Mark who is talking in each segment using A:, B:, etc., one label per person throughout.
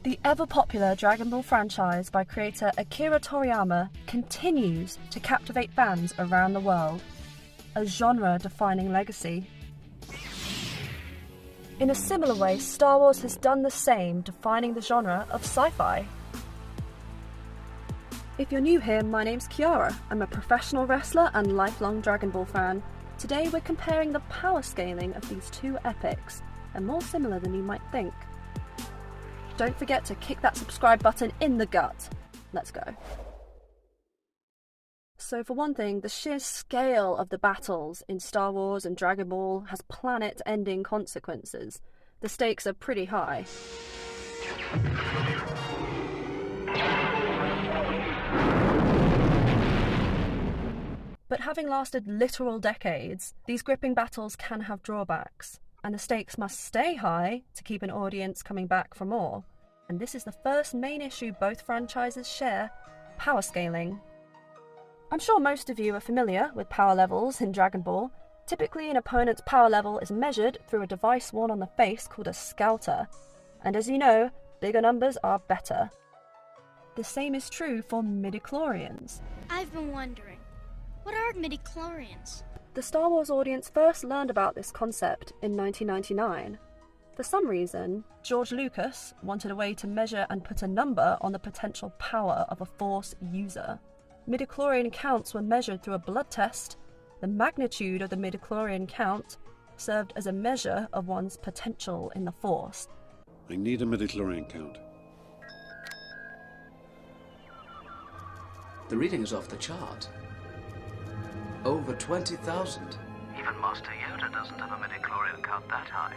A: The ever-popular Dragon Ball franchise by creator Akira Toriyama continues to captivate fans around the world, a genre-defining legacy. In a similar way, Star Wars has done the same, defining the genre of sci-fi. If you're new here, my name's Kiara. I'm a professional wrestler and lifelong Dragon Ball fan. Today we're comparing the power scaling of these two epics, and more similar than you might think. Don't forget to kick that subscribe button in the gut. Let's go. So for one thing, the sheer scale of the battles in Star Wars and Dragon Ball has planet-ending consequences. The stakes are pretty high. But having lasted literal decades, these gripping battles can have drawbacks, and the stakes must stay high to keep an audience coming back for more. And this is the first main issue both franchises share: power scaling. I'm sure most of you are familiar with power levels in Dragon Ball. Typically, an opponent's power level is measured through a device worn on the face called a scouter. And as you know, bigger numbers are better. The same is true for midichlorians.
B: I've been wondering, what are midichlorians?
A: The Star Wars audience first learned about this concept in 1999. For some reason, George Lucas wanted a way to measure and put a number on the potential power of a Force user. Midichlorian counts were measured through a blood test. The magnitude of the midichlorian count served as a measure of one's potential in the Force.
C: I need a midichlorian count.
D: The reading is off the chart. Over 20,000.
E: Even Master Yoda doesn't have a midichlorian count that high.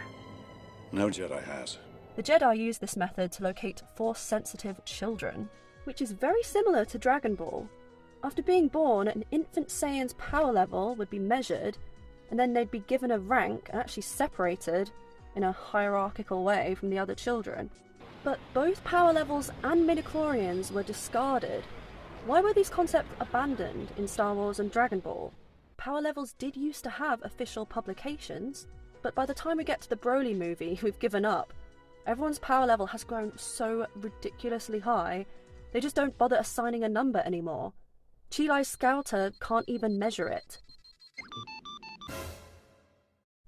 C: No Jedi has.
A: The Jedi use this method to locate Force-sensitive children, which is very similar to Dragon Ball. After being born, an infant Saiyan's power level would be measured, and then they'd be given a rank and actually separated in a hierarchical way from the other children. But both power levels and midichlorians were discarded. Why were these concepts abandoned in Star Wars and Dragon Ball? Power levels did used to have official publications, but by the time we get to the Broly movie, we've given up. Everyone's power level has grown so ridiculously high, they just don't bother assigning a number anymore. Chi-Lai's scouter can't even measure it.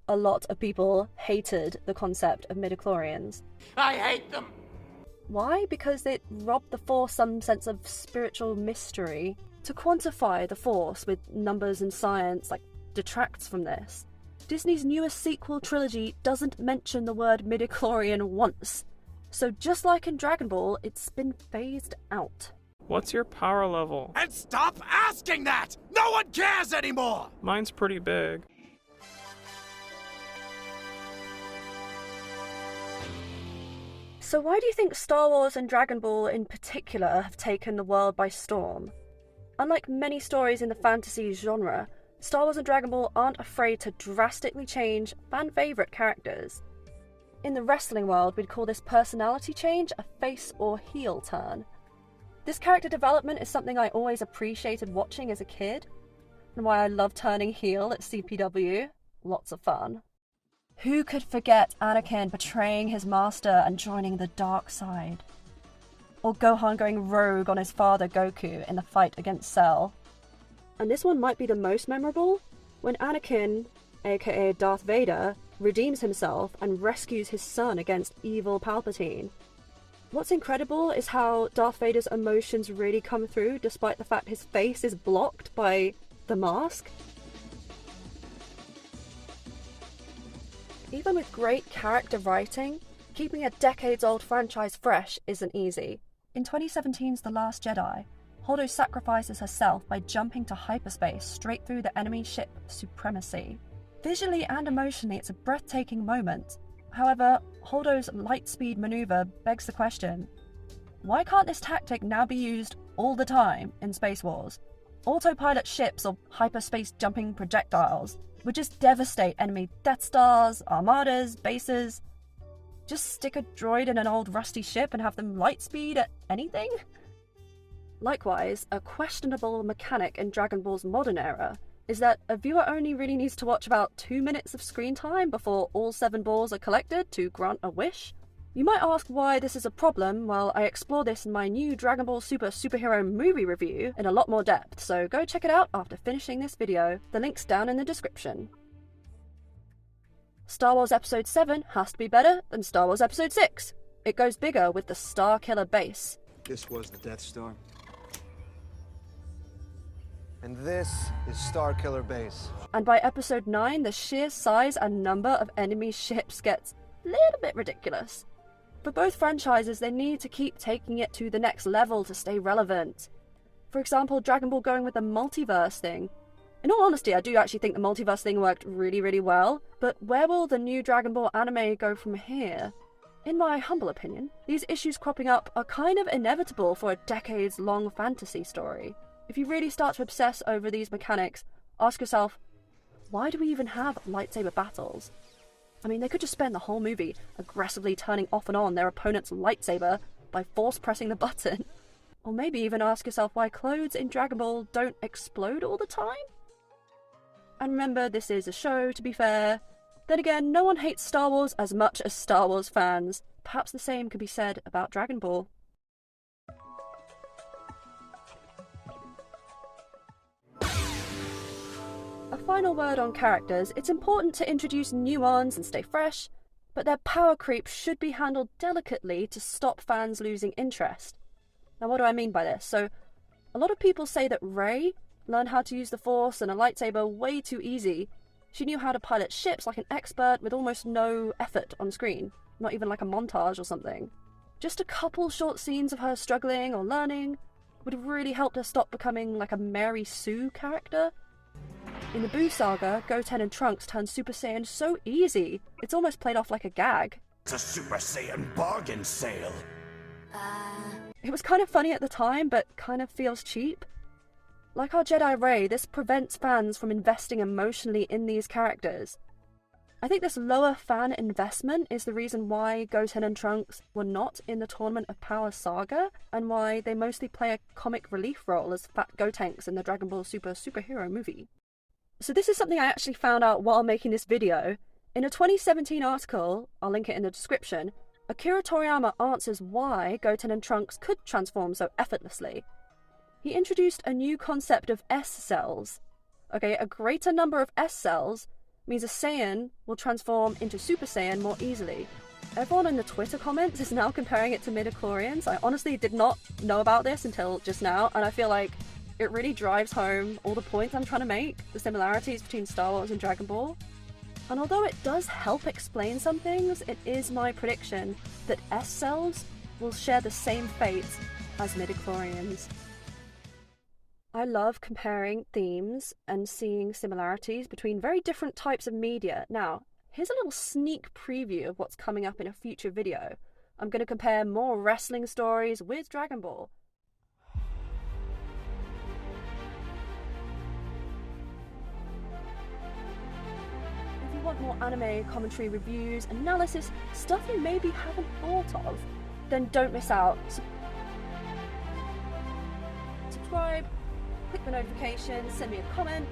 A: A lot of people hated the concept of midichlorians.
E: I hate them!
A: Why? Because it robbed the Force some sense of spiritual mystery. To quantify the Force with numbers and science, detracts from this. Disney's newest sequel trilogy doesn't mention the word midichlorian once. So just like in Dragon Ball, it's been phased out.
F: What's your power level?
E: And stop asking that! No one cares anymore!
F: Mine's pretty big.
A: So why do you think Star Wars and Dragon Ball in particular have taken the world by storm? Unlike many stories in the fantasy genre, Star Wars and Dragon Ball aren't afraid to drastically change fan-favourite characters. In the wrestling world, we'd call this personality change a face or heel turn. This character development is something I always appreciated watching as a kid, and why I love turning heel at CPW. Lots of fun. Who could forget Anakin betraying his master and joining the dark side? Or Gohan going rogue on his father Goku in the fight against Cell? And this one might be the most memorable, when Anakin, aka Darth Vader, redeems himself and rescues his son against evil Palpatine. What's incredible is how Darth Vader's emotions really come through despite the fact his face is blocked by the mask. Even with great character writing, keeping a decades-old franchise fresh isn't easy. In 2017's The Last Jedi, Holdo sacrifices herself by jumping to hyperspace straight through the enemy ship Supremacy. Visually and emotionally, it's a breathtaking moment. However, Holdo's lightspeed maneuver begs the question, why can't this tactic now be used all the time in Space Wars? Autopilot ships or hyperspace jumping projectiles would just devastate enemy Death Stars, armadas, bases. Just stick a droid in an old rusty ship and have them lightspeed at anything? Likewise, a questionable mechanic in Dragon Ball's modern era is that a viewer only really needs to watch about 2 minutes of screen time before all 7 balls are collected to grant a wish. You might ask why this is a problem. Well, I explore this in my new Dragon Ball Super superhero movie review in a lot more depth, so go check it out after finishing this video. The link's down in the description. Star Wars Episode 7 has to be better than Star Wars Episode 6. It goes bigger with the Star Killer base.
G: This was the Death Star. And this is Star Killer Base.
A: And by Episode 9, the sheer size and number of enemy ships gets a little bit ridiculous. For both franchises, they need to keep taking it to the next level to stay relevant. For example, Dragon Ball going with the multiverse thing. In all honesty, I do actually think the multiverse thing worked really, really well, but where will the new Dragon Ball anime go from here? In my humble opinion, these issues cropping up are kind of inevitable for a decades-long fantasy story. If you really start to obsess over these mechanics, ask yourself, why do we even have lightsaber battles? I mean, they could just spend the whole movie aggressively turning off and on their opponent's lightsaber by force pressing the button. Or maybe even ask yourself why clothes in Dragon Ball don't explode all the time? And remember, this is a show, to be fair. Then again, no one hates Star Wars as much as Star Wars fans. Perhaps the same could be said about Dragon Ball. A final word on characters. It's important to introduce new ones and stay fresh, but their power creep should be handled delicately to stop fans losing interest. Now, what do I mean by this? So, a lot of people say that Rey learned how to use the Force and a lightsaber way too easy. She knew how to pilot ships like an expert with almost no effort on screen, not even like a montage or something. Just a couple short scenes of her struggling or learning would have really helped her stop becoming like a Mary Sue character. In the Buu saga, Goten and Trunks turned Super Saiyan so easy, it's almost played off like a gag.
H: It's a Super Saiyan bargain sale.
A: It was kind of funny at the time, but kind of feels cheap. Like our Jedi Rey, this prevents fans from investing emotionally in these characters. I think this lower fan investment is the reason why Goten and Trunks were not in the Tournament of Power saga, and why they mostly play a comic relief role as fat Gotenks in the Dragon Ball Super superhero movie. So this is something I actually found out while making this video. In a 2017 article, I'll link it in the description, Akira Toriyama answers why Goten and Trunks could transform so effortlessly. He introduced a new concept of S-cells. Okay, a greater number of S-cells means a Saiyan will transform into Super Saiyan more easily. Everyone in the Twitter comments is now comparing it to midichlorians. I honestly did not know about this until just now, and I feel like it really drives home all the points I'm trying to make, the similarities between Star Wars and Dragon Ball. And although it does help explain some things, it is my prediction that S-cells will share the same fate as midichlorians. I love comparing themes and seeing similarities between very different types of media. Now, here's a little sneak preview of what's coming up in a future video. I'm going to compare more wrestling stories with Dragon Ball. If you want more anime commentary reviews, analysis, stuff you maybe haven't thought of, then don't miss out. Subscribe, click the notifications, send me a comment.